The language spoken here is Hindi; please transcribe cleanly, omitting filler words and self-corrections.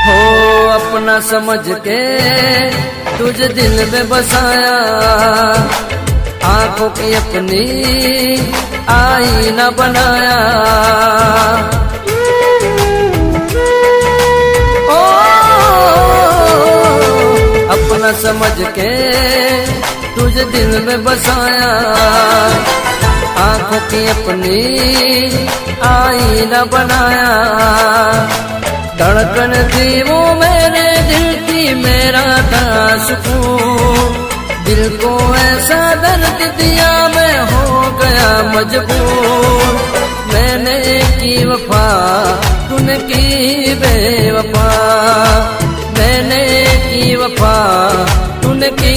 हो अपना समझ के तुझे दिल में बसाया, आंखों की अपनी आईना बनाया। ओ अपना समझ के तुझे दिल में बसाया, आंखों की अपनी आईना बनाया। धड़कन थी वो मेरे दिल की, मेरा था सुकून, दिल को ऐसा दर्द दिया मैं हो गया मजबूर। मैंने की वफा तूने की बेवफा, मैंने की वफा तूने की